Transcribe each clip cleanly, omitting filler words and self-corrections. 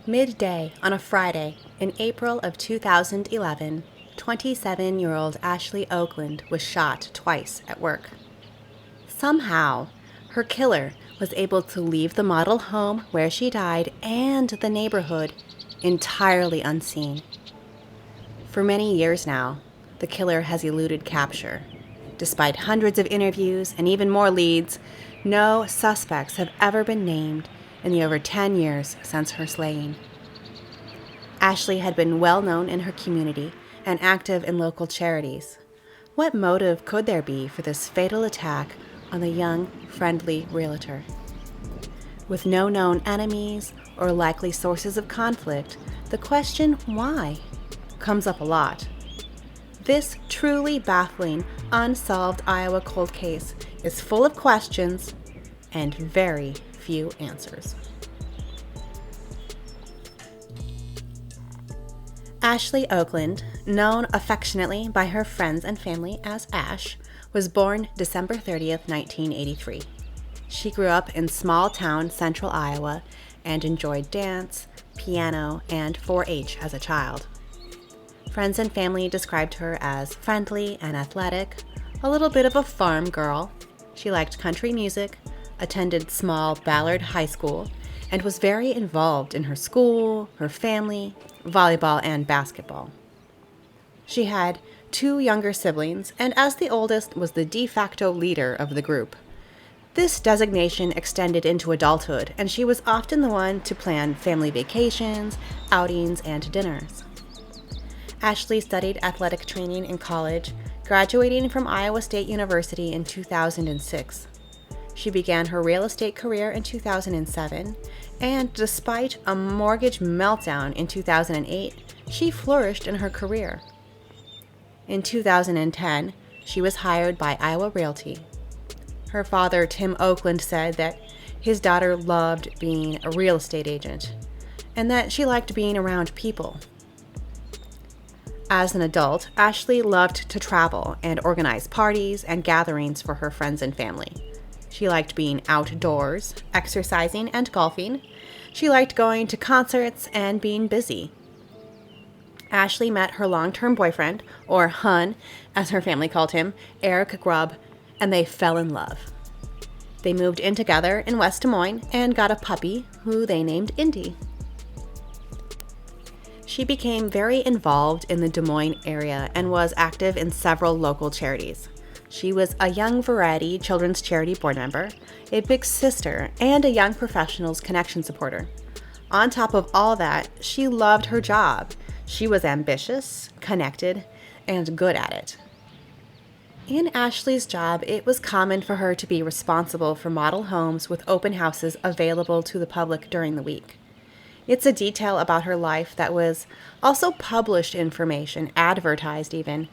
Midday on a Friday in April of 2011, 27-year-old Ashley Okland was shot twice at work. Somehow, her killer was able to leave the model home where she died and the neighborhood entirely unseen. For many years now, the killer has eluded capture. Despite hundreds of interviews and even more leads, no suspects have ever been named in the over 10 years since her slaying. Ashley had been well known in her community and active in local charities. What motive could there be for this fatal attack on the young, friendly realtor? With no known enemies or likely sources of conflict, the question why comes up a lot. This truly baffling, unsolved Iowa cold case is full of questions and very few answers. Ashley Okland, known affectionately by her friends and family as Ash, was born December 30th, 1983. She grew up in small-town central Iowa and enjoyed dance, piano, and 4-H as a child. Friends and family described her as friendly and athletic, a little bit of a farm girl. She liked country music, attended small Ballard High School, and was very involved in her school, her family, volleyball, and basketball. She had 2 younger siblings, and as the oldest, was the de facto leader of the group. This designation extended into adulthood, and she was often the one to plan family vacations, outings, and dinners. Ashley studied athletic training in college, graduating from Iowa State University in 2006. She began her real estate career in 2007, and despite a mortgage meltdown in 2008, she flourished in her career. In 2010, she was hired by Iowa Realty. Her father, Tim Okland, said that his daughter loved being a real estate agent, and that she liked being around people. As an adult, Ashley loved to travel and organize parties and gatherings for her friends and family. She liked being outdoors, exercising, and golfing. She liked going to concerts and being busy. Ashley met her long-term boyfriend, or Hun, as her family called him, Eric Grubb, and they fell in love. They moved in together in West Des Moines and got a puppy who they named Indy. She became very involved in the Des Moines area and was active in several local charities. She was a Young Variety Children's Charity board member, a big sister, and a Young Professionals Connection supporter. On top of all that, she loved her job. She was ambitious, connected, and good at it. In Ashley's job, it was common for her to be responsible for model homes with open houses available to the public during the week. It's a detail about her life that was also published information, advertised even.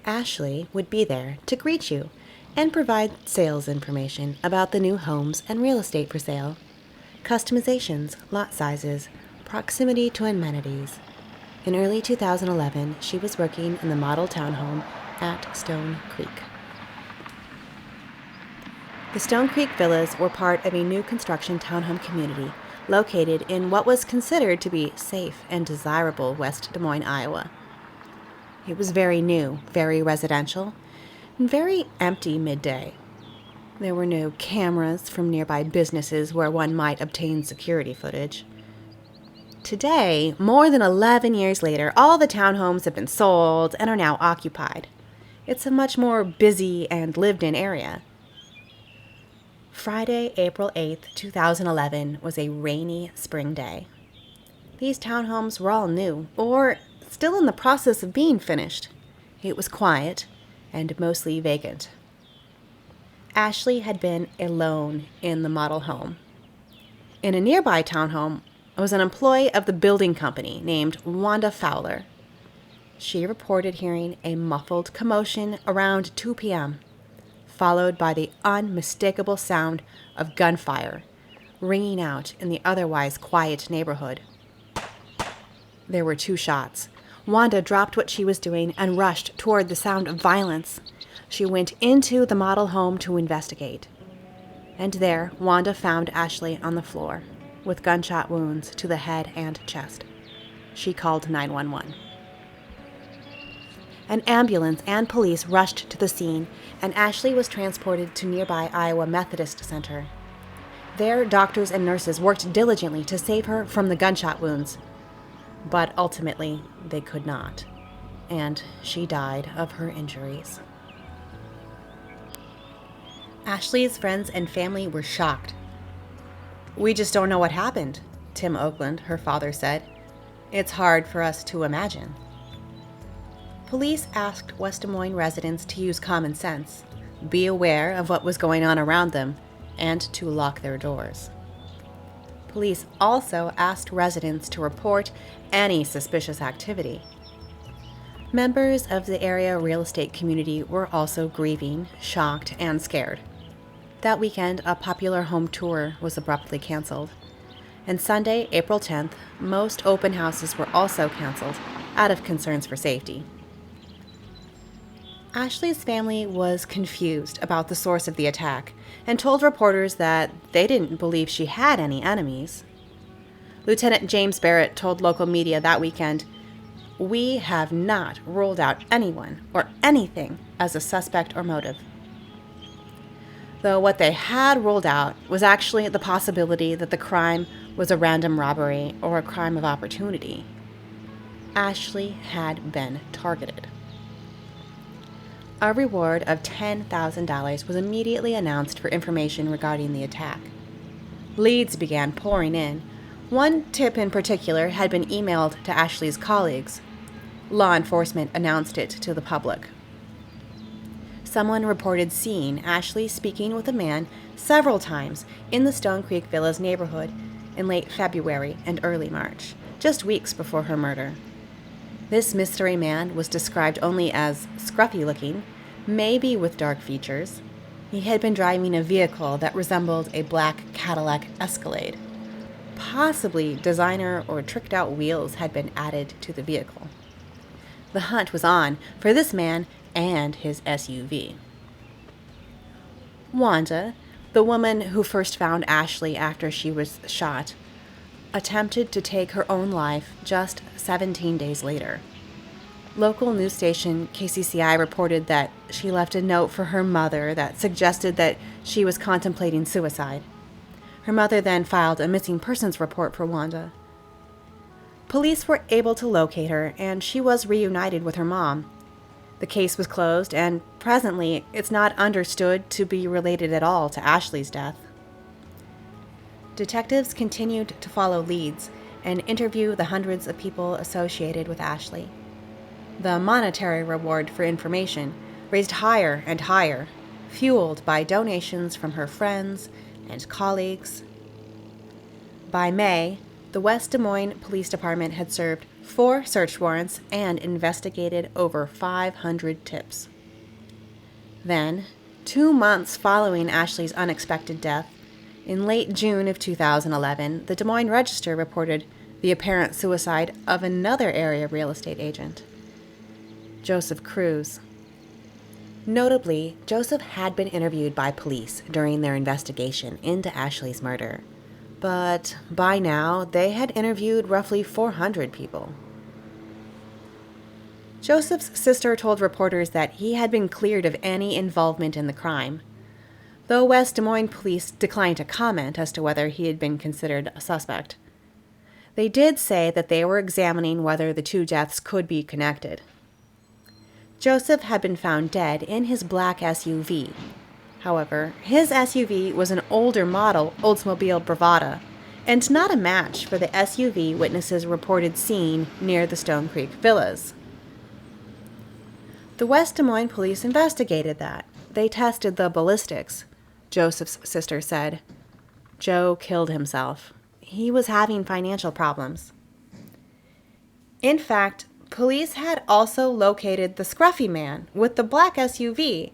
Ashley would be there to greet you and provide sales information about the new homes and real estate for sale, customizations, lot sizes, proximity to amenities. In early 2011, she was working in the model townhome at Stone Creek. The Stone Creek villas were part of a new construction townhome community located in what was considered to be safe and desirable West Des Moines, Iowa. It was very new, very residential, and very empty midday. There were no cameras from nearby businesses where one might obtain security footage. Today, more than 11 years later, all the townhomes have been sold and are now occupied. It's a much more busy and lived-in area. Friday, April 8th, 2011 was a rainy spring day. These townhomes were all new, or still in the process of being finished. It was quiet and mostly vacant. Ashley had been alone in the model home. In a nearby townhome was an employee of the building company named Wanda Fowler. She reported hearing a muffled commotion around 2 p.m., followed by the unmistakable sound of gunfire ringing out in the otherwise quiet neighborhood. There were 2 shots. Wanda dropped what she was doing and rushed toward the sound of violence. She went into the model home to investigate. And there, Wanda found Ashley on the floor, with gunshot wounds to the head and chest. She called 911. An ambulance and police rushed to the scene, and Ashley was transported to nearby Iowa Methodist Center. There, doctors and nurses worked diligently to save her from the gunshot wounds, but ultimately they could not, and she died of her injuries. Ashley's friends and family were shocked. "We just don't know what happened," Tim Okland, her father, said. "It's hard for us to imagine." Police asked West Des Moines residents to use common sense, be aware of what was going on around them, and to lock their doors. Police also asked residents to report any suspicious activity. Members of the area real estate community were also grieving, shocked, and scared. That weekend, a popular home tour was abruptly canceled. And Sunday, April 10th, most open houses were also canceled out of concerns for safety. Ashley's family was confused about the source of the attack and told reporters that they didn't believe she had any enemies. Lieutenant James Barrett told local media that weekend, "We have not ruled out anyone or anything as a suspect or motive." Though what they had ruled out was actually the possibility that the crime was a random robbery or a crime of opportunity. Ashley had been targeted. A reward of $10,000 was immediately announced for information regarding the attack. Leads began pouring in. One tip in particular had been emailed to Ashley's colleagues. Law enforcement announced it to the public. Someone reported seeing Ashley speaking with a man several times in the Stone Creek Villas neighborhood in late February and early March, just weeks before her murder. This mystery man was described only as scruffy-looking, maybe with dark features. He had been driving a vehicle that resembled a black Cadillac Escalade. Possibly designer or tricked-out wheels had been added to the vehicle. The hunt was on for this man and his SUV. Wanda, the woman who first found Ashley after she was shot, attempted to take her own life just 17 days later. Local news station KCCI reported that she left a note for her mother that suggested that she was contemplating suicide. Her mother then filed a missing persons report for Wanda. Police were able to locate her, and she was reunited with her mom. The case was closed, and presently it's not understood to be related at all to Ashley's death. Detectives continued to follow leads and interview the hundreds of people associated with Ashley. The monetary reward for information raised higher and higher, fueled by donations from her friends and colleagues. By May, the West Des Moines Police Department had served 4 search warrants and investigated over 500 tips. Then, 2 months following Ashley's unexpected death, in late June of 2011, the Des Moines Register reported the apparent suicide of another area real estate agent, Joseph Cruz. Notably, Joseph had been interviewed by police during their investigation into Ashley's murder, but by now they had interviewed roughly 400 people. Joseph's sister told reporters that he had been cleared of any involvement in the crime, though West Des Moines police declined to comment as to whether he had been considered a suspect. They did say that they were examining whether the 2 deaths could be connected. Joseph had been found dead in his black SUV. However, his SUV was an older model Oldsmobile Bravada, and not a match for the SUV witnesses reported seeing near the Stone Creek Villas. The West Des Moines police investigated that. They tested the ballistics. Joseph's sister said, "Joe killed himself. He was having financial problems." In fact, police had also located the scruffy man with the black SUV,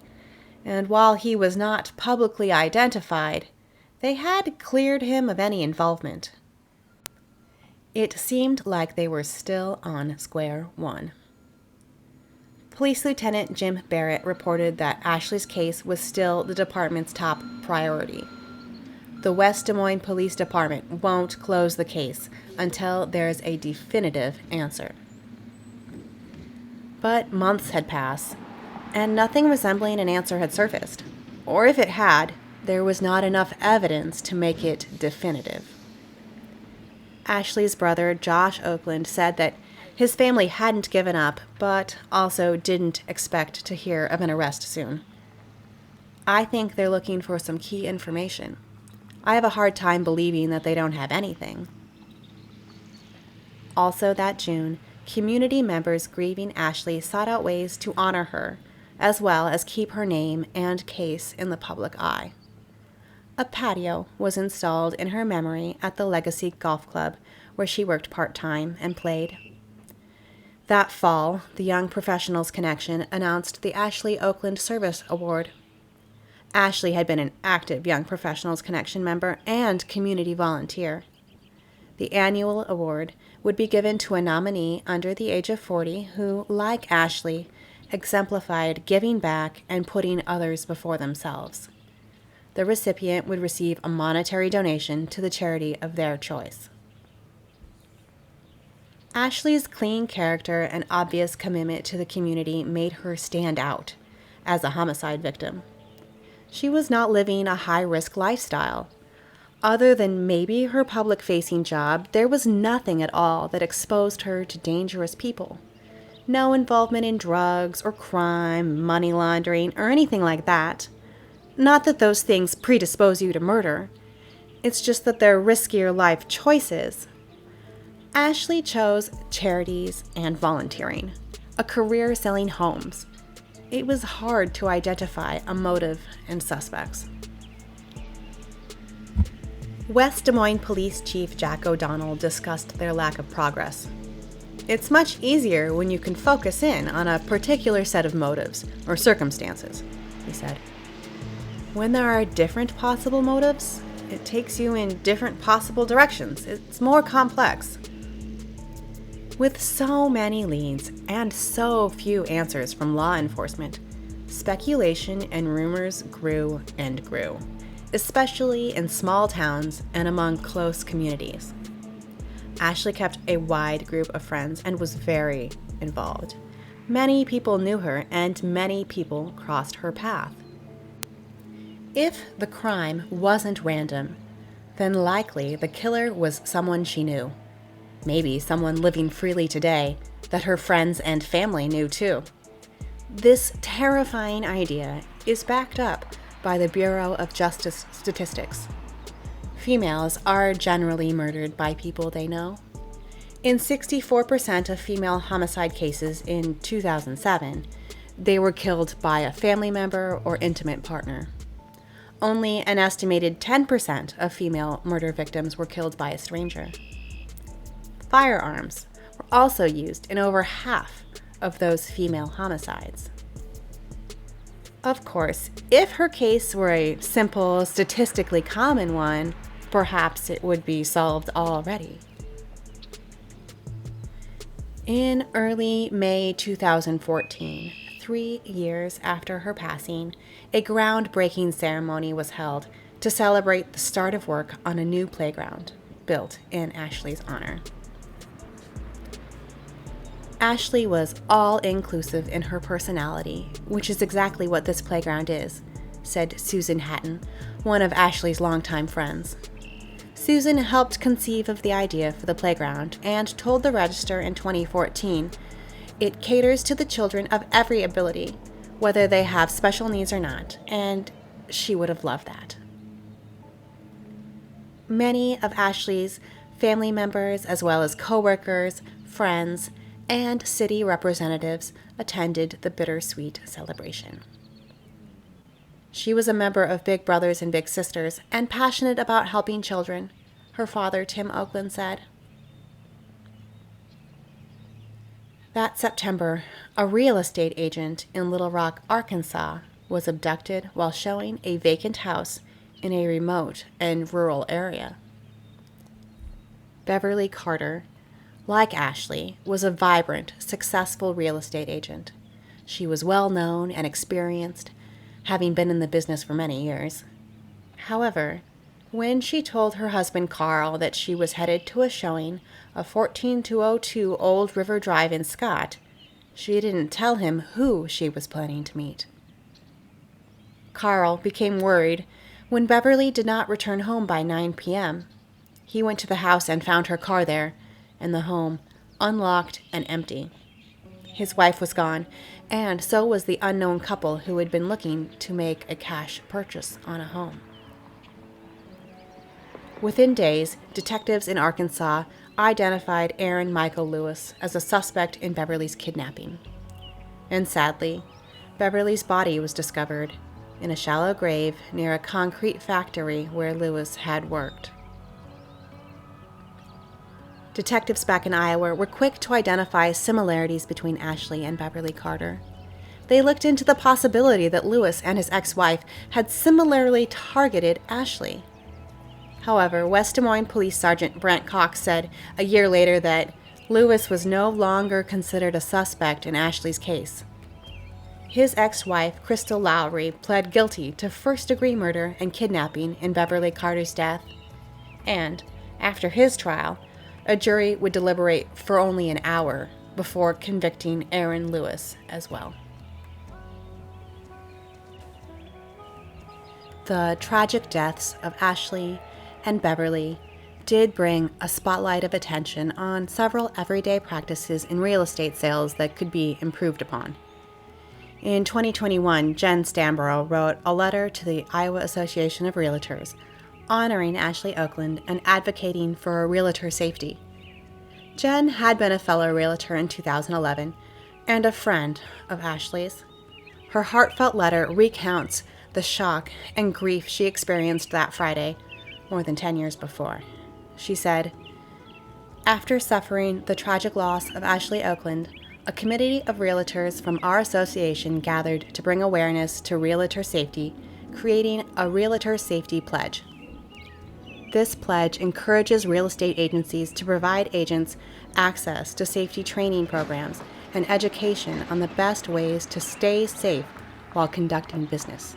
and while he was not publicly identified, they had cleared him of any involvement. It seemed like they were still on square one. Police Lieutenant Jim Barrett reported that Ashley's case was still the department's top priority. The West Des Moines Police Department won't close the case until there's a definitive answer. But months had passed, and nothing resembling an answer had surfaced. Or if it had, there was not enough evidence to make it definitive. Ashley's brother, Josh Okland, said that his family hadn't given up, but also didn't expect to hear of an arrest soon. I think they're looking for some key information. I have a hard time believing that they don't have anything. Also that June, community members grieving Ashley sought out ways to honor her, as well as keep her name and case in the public eye. A patio was installed in her memory at the Legacy Golf Club, where she worked part-time and played. That fall, the Young Professionals Connection announced the Ashley Okland Service Award. Ashley had been an active Young Professionals Connection member and community volunteer. The annual award would be given to a nominee under the age of 40 who, like Ashley, exemplified giving back and putting others before themselves. The recipient would receive a monetary donation to the charity of their choice. Ashley's clean character and obvious commitment to the community made her stand out as a homicide victim. She was not living a high-risk lifestyle. Other than maybe her public-facing job, there was nothing at all that exposed her to dangerous people. No involvement in drugs or crime, money laundering, or anything like that. Not that those things predispose you to murder. It's just that they're riskier life choices. Ashley chose charities and volunteering, a career selling homes. It was hard to identify a motive in suspects. West Des Moines Police Chief Jack O'Donnell discussed their lack of progress. It's much easier when you can focus in on a particular set of motives or circumstances, he said. When there are different possible motives, it takes you in different possible directions. It's more complex. With so many leads and so few answers from law enforcement, speculation and rumors grew and grew, especially in small towns and among close communities. Ashley kept a wide group of friends and was very involved. Many people knew her and many people crossed her path. If the crime wasn't random, then likely the killer was someone she knew. Maybe someone living freely today that her friends and family knew too. This terrifying idea is backed up by the Bureau of Justice statistics. Females are generally murdered by people they know. In 64% of female homicide cases in 2007, they were killed by a family member or intimate partner. Only an estimated 10% of female murder victims were killed by a stranger. Firearms were also used in over half of those female homicides. Of course, if her case were a simple, statistically common one, perhaps it would be solved already. In early May 2014, 3 years after her passing, a groundbreaking ceremony was held to celebrate the start of work on a new playground built in Ashley's honor. Ashley was all-inclusive in her personality, which is exactly what this playground is, said Susan Hatton, one of Ashley's longtime friends. Susan helped conceive of the idea for the playground and told the Register in 2014, "It caters to the children of every ability, whether they have special needs or not," and she would have loved that. Many of Ashley's family members, as well as coworkers, friends, and city representatives attended the bittersweet celebration. She was a member of Big Brothers and Big Sisters and passionate about helping children, her father, Tim Okland, said. That September, a real estate agent in Little Rock, Arkansas, was abducted while showing a vacant house in a remote and rural area. Beverly Carter, like Ashley, was a vibrant, successful real estate agent. She was well known and experienced, having been in the business for many years. However, When she told her husband Carl that she was headed to a showing of 14202 Old River Drive in Scott, she didn't tell him who she was planning to meet. Carl became worried when Beverly did not return home by 9 p.m. He went to the house and found her car there, and the home unlocked and empty. His wife was gone, and so was the unknown couple who had been looking to make a cash purchase on a home. Within days, detectives in Arkansas identified Aaron Michael Lewis as a suspect in Beverly's kidnapping. And sadly, Beverly's body was discovered in a shallow grave near a concrete factory where Lewis had worked. Detectives back in Iowa were quick to identify similarities between Ashley and Beverly Carter. They looked into the possibility that Lewis and his ex-wife had similarly targeted Ashley. However, West Des Moines Police Sergeant Brent Cox said a year later that Lewis was no longer considered a suspect in Ashley's case. His ex-wife, Crystal Lowry, pled guilty to first-degree murder and kidnapping in Beverly Carter's death. And, after his trial, a jury would deliberate for only an hour before convicting Aaron Lewis as well. The tragic deaths of Ashley and Beverly did bring a spotlight of attention on several everyday practices in real estate sales that could be improved upon. In 2021, Jen Stamborough wrote a letter to the Iowa Association of Realtors honoring Ashley Okland and advocating for realtor safety. Jen had been a fellow realtor in 2011 and a friend of Ashley's. Her heartfelt letter recounts the shock and grief she experienced that Friday, more than 10 years before. She said, "After suffering the tragic loss of Ashley Okland, a committee of realtors from our association gathered to bring awareness to realtor safety, creating a realtor safety pledge. This pledge encourages real estate agencies to provide agents access to safety training programs and education on the best ways to stay safe while conducting business.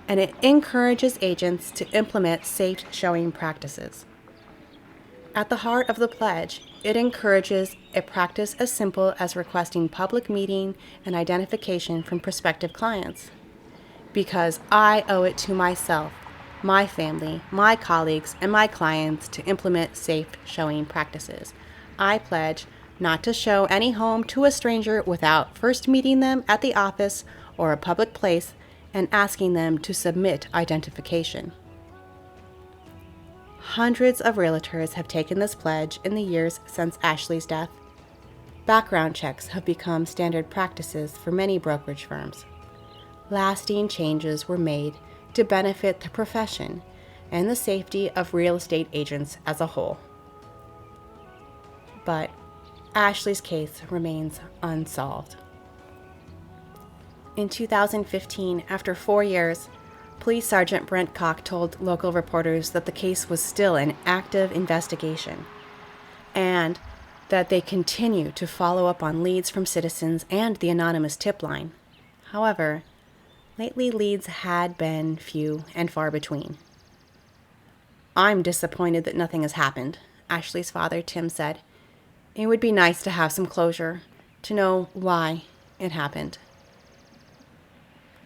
And it encourages agents to implement safe showing practices. At the heart of the pledge, it encourages a practice as simple as requesting public meeting and identification from prospective clients. Because I owe it to myself, my family, my colleagues, and my clients to implement safe showing practices. I pledge not to show any home to a stranger without first meeting them at the office or a public place and asking them to submit identification." Hundreds of realtors have taken this pledge in the years since Ashley's death. Background checks have become standard practices for many brokerage firms. Lasting changes were made to benefit the profession and the safety of real estate agents as a whole. But Ashley's case remains unsolved. In 2015, after 4 years, Police Sergeant Brent Cox told local reporters that the case was still an active investigation and that they continue to follow up on leads from citizens and the anonymous tip line. However, lately leads had been few and far between. "I'm disappointed that nothing has happened," Ashley's father, Tim, said. "It would be nice to have some closure, to know why it happened."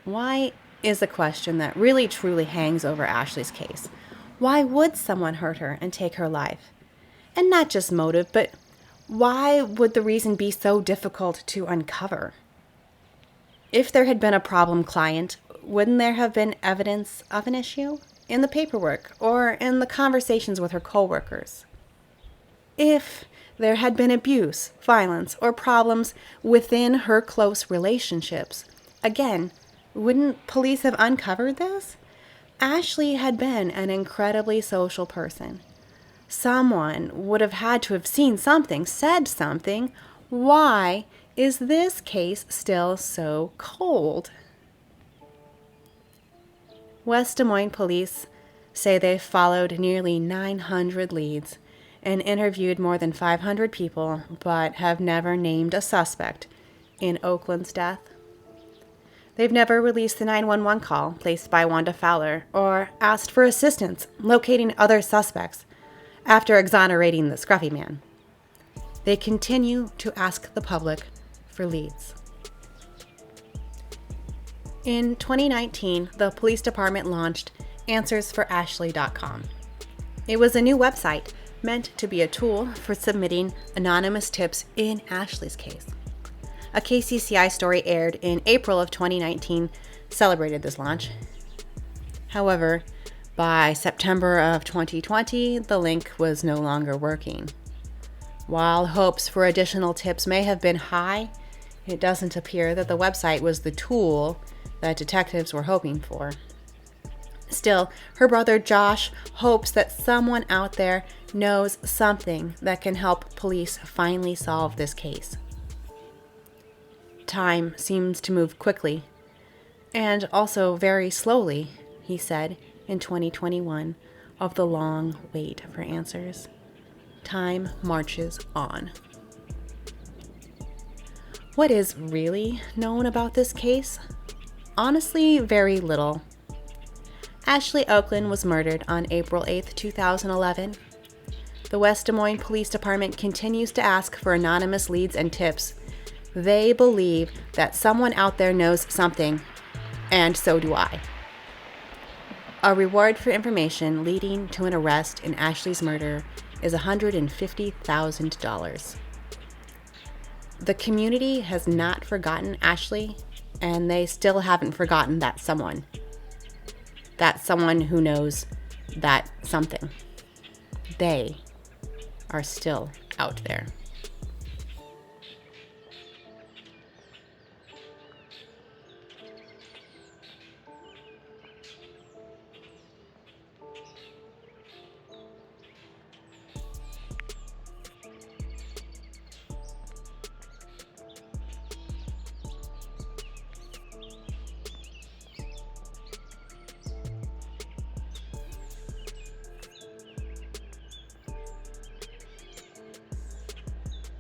Why is a question that really truly hangs over Ashley's case. Why would someone hurt her and take her life? And not just motive, but why would the reason be so difficult to uncover? If there had been a problem client, wouldn't there have been evidence of an issue in the paperwork or in the conversations with her coworkers? If there had been abuse, violence, or problems within her close relationships, again, wouldn't police have uncovered this? Ashley had been an incredibly social person. Someone would have had to have seen something, said something. Why is this case still so cold? West Des Moines police say they've followed nearly 900 leads and interviewed more than 500 people, but have never named a suspect in Okland's death. They've never released the 911 call placed by Wanda Fowler or asked for assistance locating other suspects after exonerating the scruffy man. They continue to ask the public for leads. In 2019, the police department launched AnswersForAshley.com. It was a new website meant to be a tool for submitting anonymous tips in Ashley's case. A KCCI story aired in April of 2019 celebrated this launch. However, by September of 2020, the link was no longer working. While hopes for additional tips may have been high, it doesn't appear that the website was the tool that detectives were hoping for. Still, her brother Josh hopes that someone out there knows something that can help police finally solve this case. Time seems to move quickly, and also very slowly, he said in 2021 of the long wait for answers. Time marches on. What is really known about this case? Honestly, very little. Ashley Okland was murdered on April 8, 2011. The West Des Moines Police Department continues to ask for anonymous leads and tips. They believe that someone out there knows something, and so do I. A reward for information leading to an arrest in Ashley's murder is $150,000. The community has not forgotten Ashley, and they still haven't forgotten that someone. That someone who knows that something. They are still out there.